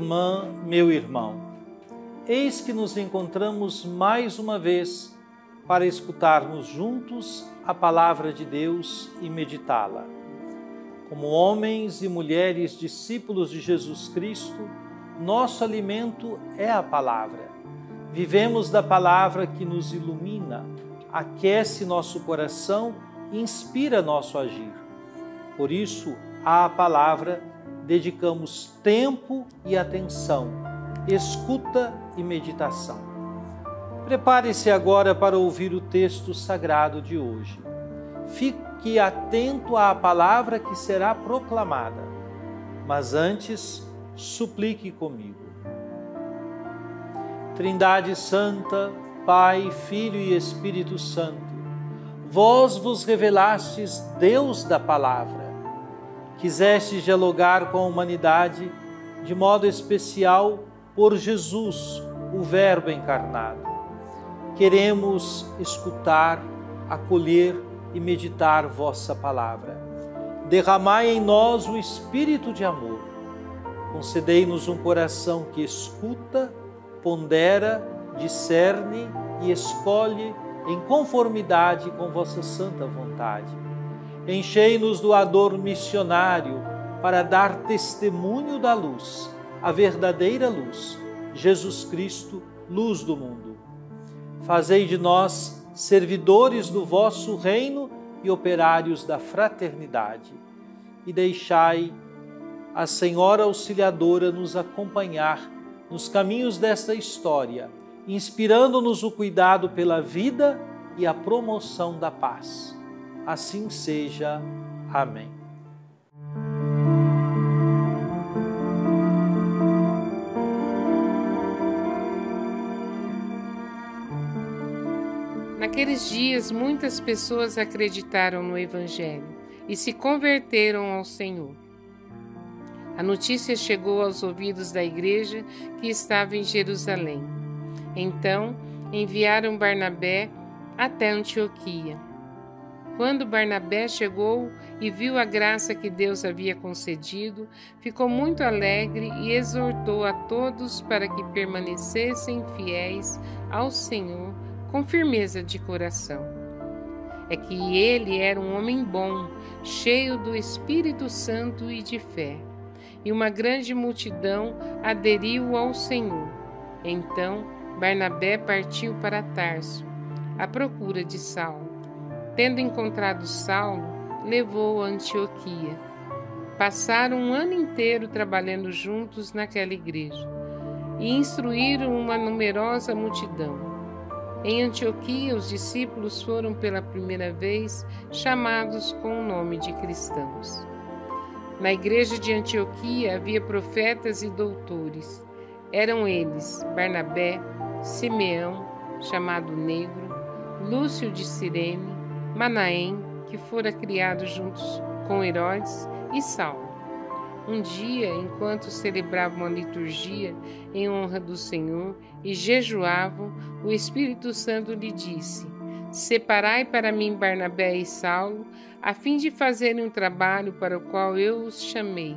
irmã, meu irmão, eis que nos encontramos mais uma vez para escutarmos juntos a palavra de Deus e meditá-la. Como homens e mulheres discípulos de Jesus Cristo, nosso alimento é a palavra. Vivemos da palavra que nos ilumina, aquece nosso coração e inspira nosso agir. Por isso, à palavra dedicamos tempo e atenção, escuta e meditação. Prepare-se agora para ouvir o texto sagrado de hoje. Fique atento à palavra que será proclamada, mas antes, suplique comigo. Trindade Santa, Pai, Filho e Espírito Santo, vós vos revelastes Deus da palavra. Quisestes dialogar com a humanidade, de modo especial por Jesus, o Verbo encarnado. Queremos escutar, acolher e meditar vossa palavra. Derramai em nós o espírito de amor. Concedei-nos um coração que escuta, pondera, discerne e escolhe em conformidade com vossa santa vontade. Enchei-nos do ardor missionário para dar testemunho da luz, a verdadeira luz, Jesus Cristo, luz do mundo. Fazei de nós servidores do vosso reino e operários da fraternidade. E deixai a Senhora Auxiliadora nos acompanhar nos caminhos desta história, inspirando-nos o cuidado pela vida e a promoção da paz. Assim seja. Amém. Naqueles dias, muitas pessoas acreditaram no Evangelho e se converteram ao Senhor. A notícia chegou aos ouvidos da igreja que estava em Jerusalém. Então, enviaram Barnabé até Antioquia. Quando Barnabé chegou e viu a graça que Deus havia concedido, ficou muito alegre e exortou a todos para que permanecessem fiéis ao Senhor com firmeza de coração. É que ele era um homem bom, cheio do Espírito Santo e de fé, e uma grande multidão aderiu ao Senhor. Então Barnabé partiu para Tarso, à procura de Saulo. Tendo encontrado Saulo, levou-o a Antioquia. Passaram um ano inteiro trabalhando juntos naquela igreja e instruíram uma numerosa multidão. Em Antioquia, os discípulos foram pela primeira vez chamados com o nome de cristãos. Na igreja de Antioquia havia profetas e doutores. Eram eles Barnabé, Simeão, chamado Negro, Lúcio de Cirene, Manaém, que fora criado juntos com Herodes, e Saulo. Um dia, enquanto celebravam a liturgia em honra do Senhor e jejuavam, o Espírito Santo lhe disse: Separai para mim Barnabé e Saulo, a fim de fazerem um trabalho para o qual eu os chamei.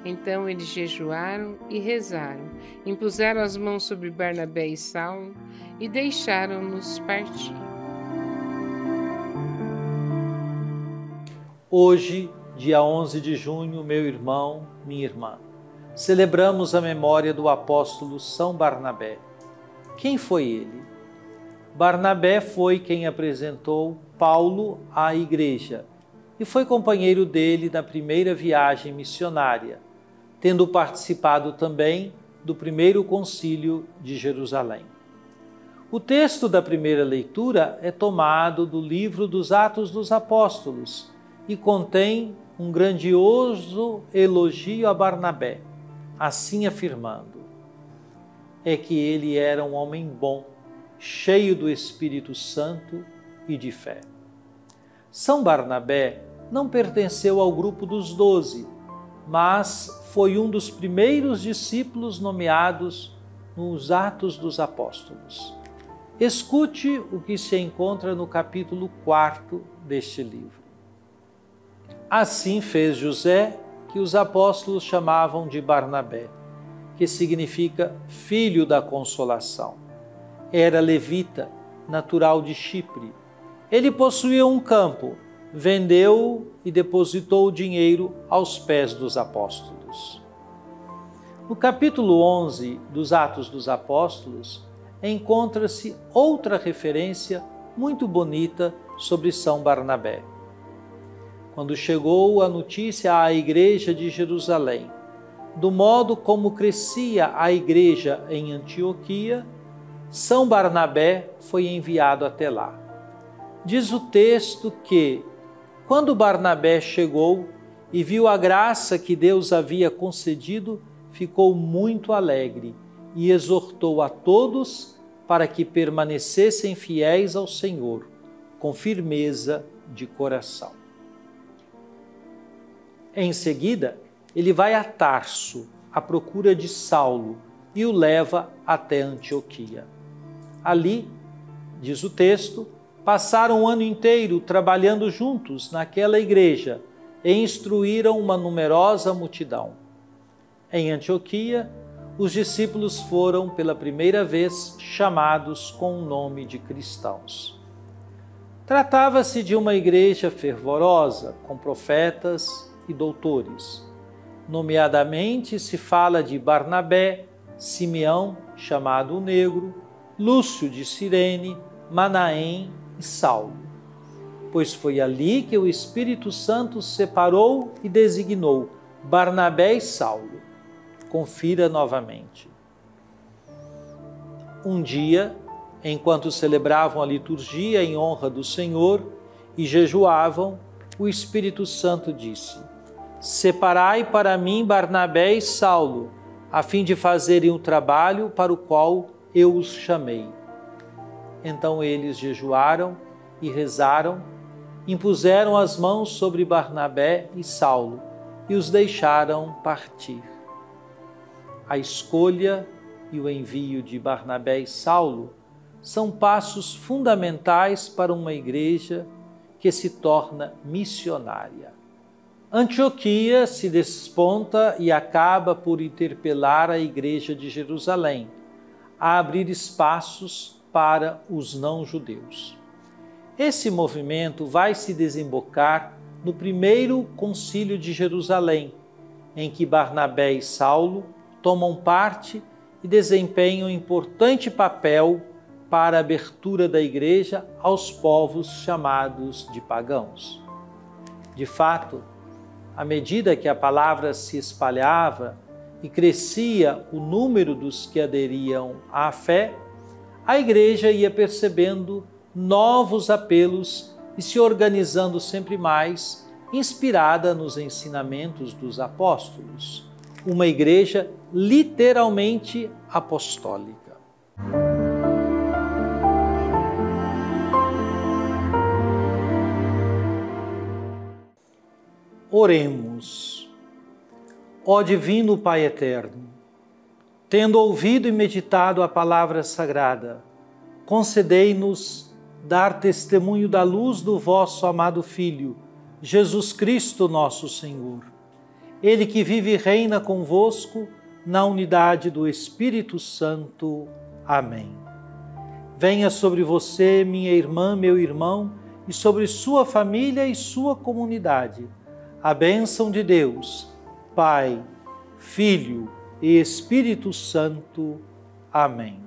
Então eles jejuaram e rezaram, impuseram as mãos sobre Barnabé e Saulo e deixaram-nos partir. Hoje, dia 11 de junho, meu irmão, minha irmã, celebramos a memória do apóstolo São Barnabé. Quem foi ele? Barnabé foi quem apresentou Paulo à igreja e foi companheiro dele na primeira viagem missionária, tendo participado também do primeiro concílio de Jerusalém. O texto da primeira leitura é tomado do livro dos Atos dos Apóstolos e contém um grandioso elogio a Barnabé, assim afirmando: é que ele era um homem bom, cheio do Espírito Santo e de fé. São Barnabé não pertenceu ao grupo dos 12, mas foi um dos primeiros discípulos nomeados nos Atos dos Apóstolos. Escute o que se encontra no capítulo 4 deste livro. Assim fez José, que os apóstolos chamavam de Barnabé, que significa filho da consolação. Era levita, natural de Chipre. Ele possuía um campo, vendeu e depositou o dinheiro aos pés dos apóstolos. No capítulo 11 dos Atos dos Apóstolos, encontra-se outra referência muito bonita sobre São Barnabé. Quando chegou a notícia à igreja de Jerusalém, do modo como crescia a igreja em Antioquia, São Barnabé foi enviado até lá. Diz o texto que, quando Barnabé chegou e viu a graça que Deus havia concedido, ficou muito alegre e exortou a todos para que permanecessem fiéis ao Senhor, com firmeza de coração. Em seguida, ele vai a Tarso, à procura de Saulo, e o leva até Antioquia. Ali, diz o texto, passaram o ano inteiro trabalhando juntos naquela igreja e instruíram uma numerosa multidão. Em Antioquia, os discípulos foram pela primeira vez chamados com o nome de cristãos. Tratava-se de uma igreja fervorosa, com profetas e doutores. Nomeadamente se fala de Barnabé, Simeão, chamado o Negro, Lúcio de Cirene, Manaém e Saulo. Pois foi ali que o Espírito Santo separou e designou Barnabé e Saulo. Confira novamente. Um dia, enquanto celebravam a liturgia em honra do Senhor e jejuavam, o Espírito Santo disse: Separai para mim Barnabé e Saulo, a fim de fazerem o trabalho para o qual eu os chamei. Então eles jejuaram e rezaram, impuseram as mãos sobre Barnabé e Saulo e os deixaram partir. A escolha e o envio de Barnabé e Saulo são passos fundamentais para uma igreja que se torna missionária. Antioquia se desponta e acaba por interpelar a igreja de Jerusalém a abrir espaços para os não-judeus. Esse movimento vai se desembocar no primeiro concílio de Jerusalém, em que Barnabé e Saulo tomam parte e desempenham importante papel para a abertura da igreja aos povos chamados de pagãos. De fato, à medida que a palavra se espalhava e crescia o número dos que aderiam à fé, a igreja ia percebendo novos apelos e se organizando sempre mais, inspirada nos ensinamentos dos apóstolos. Uma igreja literalmente apostólica. Oremos. Ó Divino Pai Eterno, tendo ouvido e meditado a palavra sagrada, concedei-nos dar testemunho da luz do vosso amado Filho, Jesus Cristo nosso Senhor. Ele que vive e reina convosco na unidade do Espírito Santo. Amém. Venha sobre você, minha irmã, meu irmão, e sobre sua família e sua comunidade, a bênção de Deus, Pai, Filho e Espírito Santo. Amém.